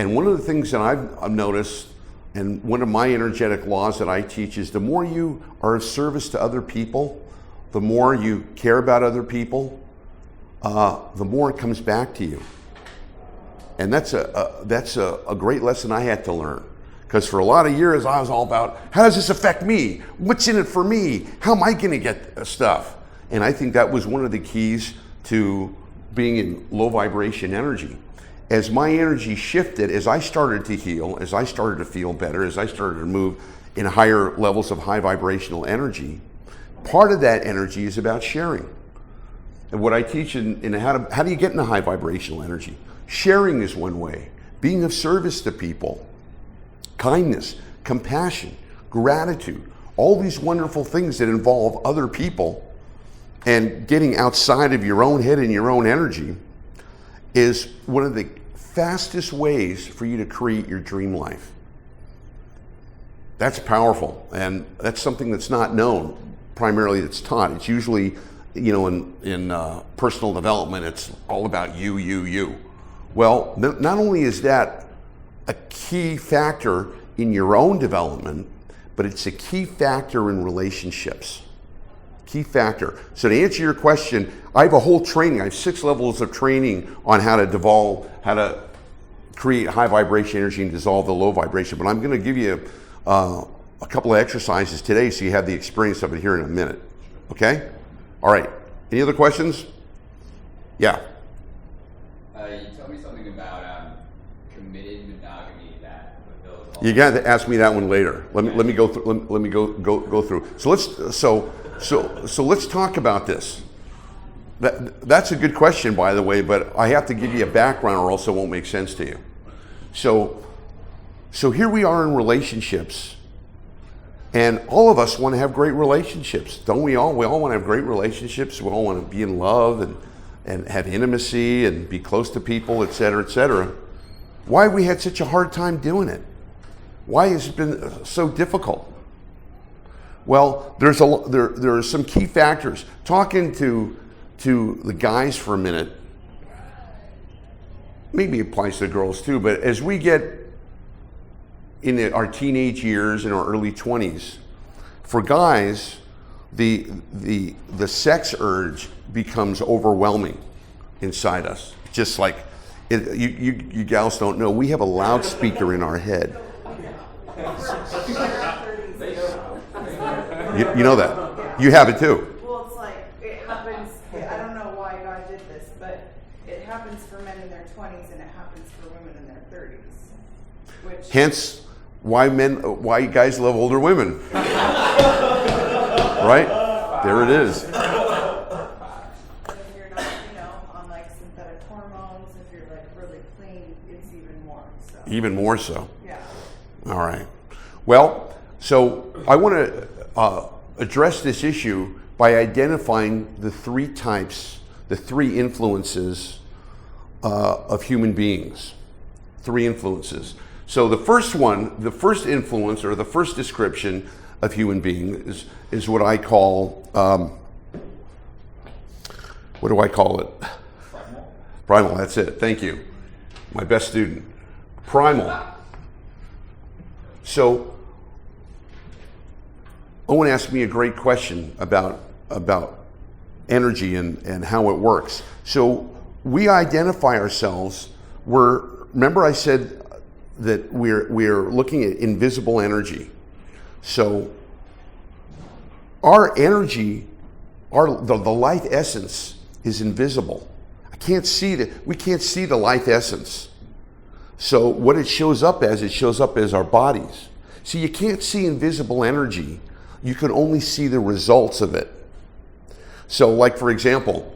And one of the things that I've noticed, and one of my energetic laws that I teach, is the more you are of service to other people, the more you care about other people, the more it comes back to you. And that's a great lesson I had to learn. Because for a lot of years I was all about, how does this affect me? What's in it for me? How am I going to get stuff? And I think that was one of the keys to being in low vibration energy. As my energy shifted, as I started to heal, as I started to feel better, as I started to move in higher levels of high vibrational energy, part of that energy is about sharing. And what I teach in how do you get into high vibrational energy? Sharing is one way. Being of service to people. Kindness, compassion, gratitude, all these wonderful things that involve other people, and getting outside of your own head and your own energy is one of the fastest ways for you to create your dream life. That's powerful, and that's something that's not known. Primarily it's taught. It's usually, in personal development, it's all about you. Well, not only is that a key factor in your own development, but it's a key factor in relationships. Key factor. So to answer your question, I have a whole training. I have 6 levels of training on how to create high vibration energy and dissolve the low vibration. But I'm going to give you a couple of exercises today so you have the experience of it here in a minute. Okay? All right. Any other questions? Yeah. You told me something about committed monogamy that fulfills all. You got to ask me that one later. Let me go through. Let me go through. So let's talk about this. That's a good question, by the way, but I have to give you a background or else it won't make sense to you. So here we are in relationships, and all of us want to have great relationships, don't we all? We all want to have great relationships. We all want to be in love and have intimacy and be close to people, et cetera, et cetera. Why have we had such a hard time doing it? Why has it been so difficult? Well, there are some key factors. Talking to the guys for a minute, maybe it applies to the girls too, but as we get in our teenage years, in our early 20s, for guys, the sex urge becomes overwhelming inside us. Just like, you gals don't know, we have a loudspeaker in our head. You know that. You have it too. Well, it's like, it happens, I don't know why God did this, but it happens for men in their 20s and it happens for women in their 30s. Which Hence, why guys love older women. Right? There it is. But if you're not, on like synthetic hormones, if you're like really clean, it's even more so. Even more so. Yeah. All right. Well, so I want to address this issue by identifying the 3 types, the 3 influences of human beings. 3 influences. So the first one, the first influence or the first description of human being is what I call, what do I call it? Primal, that's it. Thank you. My best student. Primal. So Owen asked me a great question about energy and how it works. So we identify ourselves, remember I said that we're looking at invisible energy. So our energy, the life essence is invisible. We can't see the life essence. So what it shows up as our bodies. See, you can't see invisible energy. You can only see the results of it. So like, for example,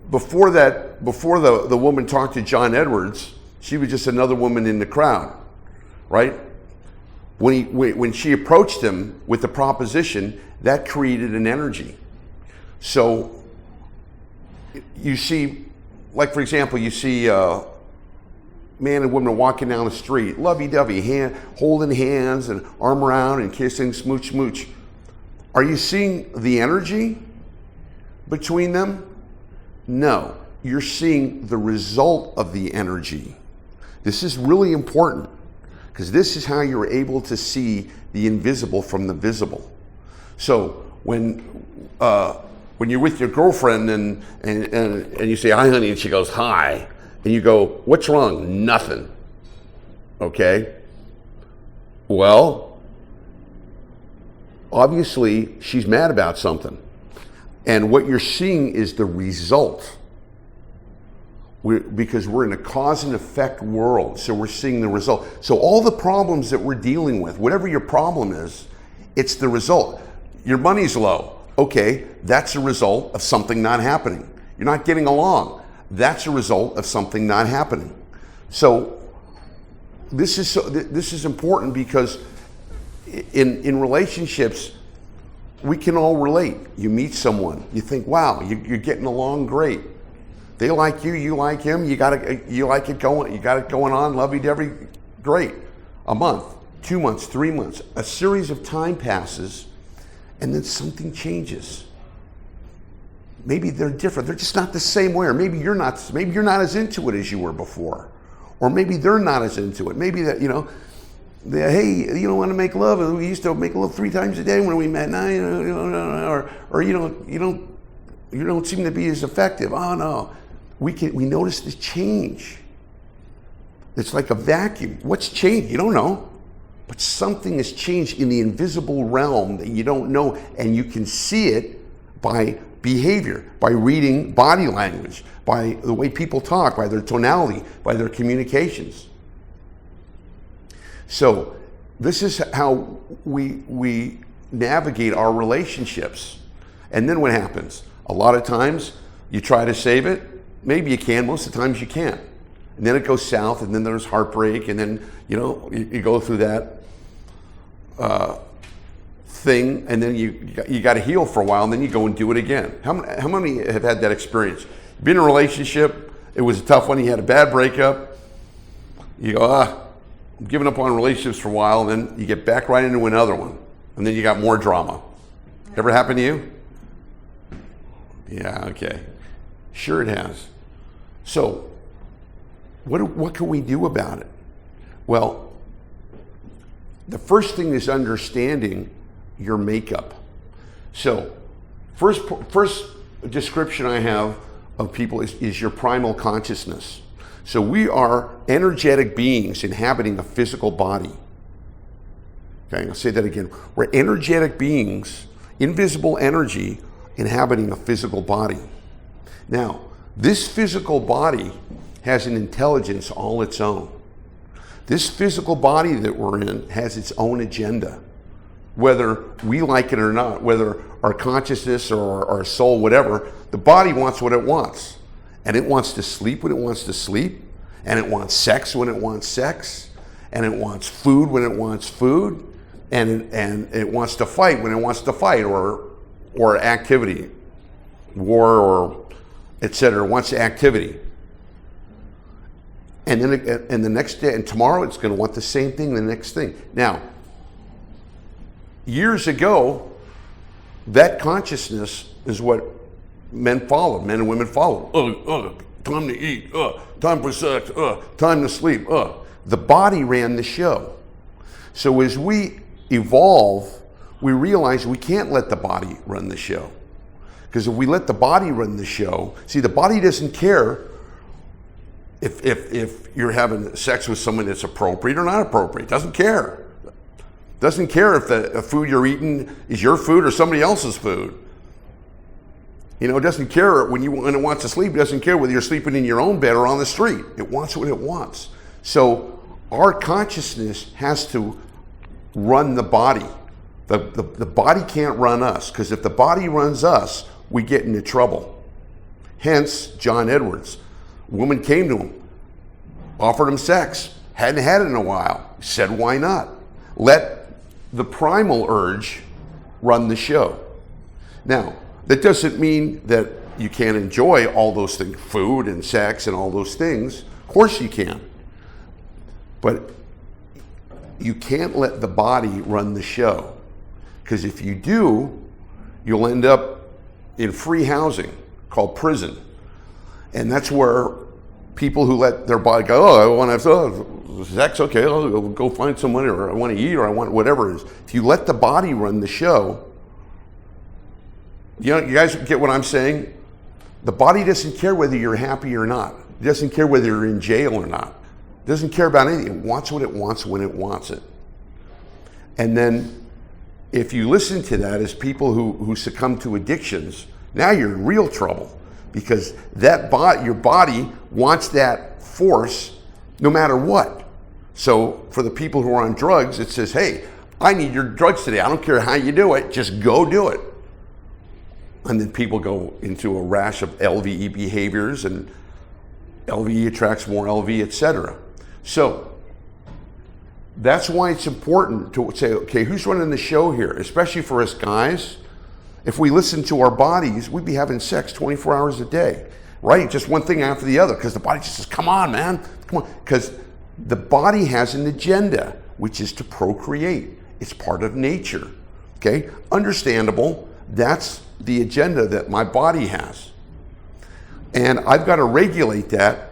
before the woman talked to John Edwards, she was just another woman in the crowd, right? When she approached him with the proposition, that created an energy. So you see, like for example, you see man and woman walking down the street, lovey-dovey, holding hands and arm around and kissing, smooch, smooch. Are you seeing the energy between them? No, you're seeing the result of the energy. This is really important because this is how you're able to see the invisible from the visible. So when you're with your girlfriend and you say, "Hi, honey," and she goes, "Hi," and you go, "What's wrong?" "Nothing." Okay? Well, obviously she's mad about something. And what you're seeing is the result. Because we're in a cause and effect world, so we're seeing the result. So all the problems that we're dealing with, whatever your problem is, it's the result. Your money's low. Okay, that's a result of something not happening. You're not getting along. That's a result of something not happening. So this is important because in relationships, we can all relate. You meet someone, you think, wow, you're getting along great. They like you, you like him, you got it going on, lovey-dovey, great. A month, 2 months, 3 months, a series of time passes, and then something changes. Maybe they're different. They're just not the same way, or maybe you're not as into it as you were before, or maybe they're not as into it. Maybe that hey, you don't want to make love. We used to make love 3 times a day when we met. Now, or you don't seem to be as effective. Oh no, we notice the change. It's like a vacuum. What's changed? You don't know, but something has changed in the invisible realm that you don't know, and you can see it by behavior, by reading body language, by the way people talk, by their tonality, by their communications. So this is how we navigate our relationships. And then what happens? A lot of times you try to save it. Maybe you can. Most of the times you can't. And then it goes south, and then there's heartbreak, and then you go through that thing, and then you got to heal for a while, and then you go and do it again. How many have had that experience? Been in a relationship, it was a tough one, you had a bad breakup, you go, I'm giving up on relationships for a while, and then you get back right into another one, and then you got more drama. Ever happened to you? Yeah, okay. Sure it has. So, what can we do about it? Well, the first thing is understanding your makeup. So, first description I have of people is your primal consciousness. So we are energetic beings inhabiting a physical body. Okay, I'll say that again. We're energetic beings, invisible energy, inhabiting a physical body. Now, this physical body has an intelligence all its own. This physical body that we're in has its own agenda, whether we like it or not, whether our consciousness or our soul, whatever, the body wants what it wants. And it wants to sleep when it wants to sleep, and it wants sex when it wants sex, and it wants food when it wants food, and it wants to fight when it wants to fight, or activity, war, or etc. It wants activity. And then the next day, and tomorrow it's going to want the same thing, the next thing. Now, years ago, that consciousness is what men and women followed. Time to eat, time for sex, time to sleep. The body ran the show. So as we evolve, we realize we can't let the body run the show. Because if we let the body run the show, see, the body doesn't care if you're having sex with someone that's appropriate or not appropriate. It doesn't care. It doesn't care if the food you're eating is your food or somebody else's food. It doesn't care when it wants to sleep. It doesn't care whether you're sleeping in your own bed or on the street. It wants what it wants. So our consciousness has to run the body. The body can't run us, because if the body runs us, we get into trouble. Hence, John Edwards. A woman came to him, offered him sex, hadn't had it in a while. He said, why not? Let the primal urge run the show. Now, that doesn't mean that you can't enjoy all those things, food and sex and all those things. Of course you can. But you can't let the body run the show. Because if you do, you'll end up in free housing called prison. And that's where people who let their body go, oh, I want to have sex, okay, I'll go find someone, or I want to eat, or I want whatever it is. If you let the body run the show, you guys get what I'm saying? The body doesn't care whether you're happy or not. It doesn't care whether you're in jail or not. It doesn't care about anything. It wants what it wants when it wants it. And then if you listen to that as people who succumb to addictions, now you're in real trouble, because your body wants that force no matter what. So for the people who are on drugs, it says, hey, I need your drugs today. I don't care how you do it, just go do it. And then people go into a rash of LVE behaviors, and LVE attracts more LV, etc. So that's why it's important to say, okay, who's running the show here? Especially for us guys. If we listen to our bodies, we'd be having sex 24 hours a day, right? Just one thing after the other, because the body just says, come on, man, come on. Because the body has an agenda, which is to procreate. It's part of nature, okay? Understandable. That's the agenda that my body has. And I've got to regulate that,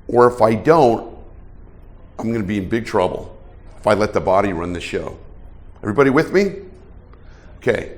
or if I don't, I'm going to be in big trouble if I let the body run the show. Everybody with me? Okay.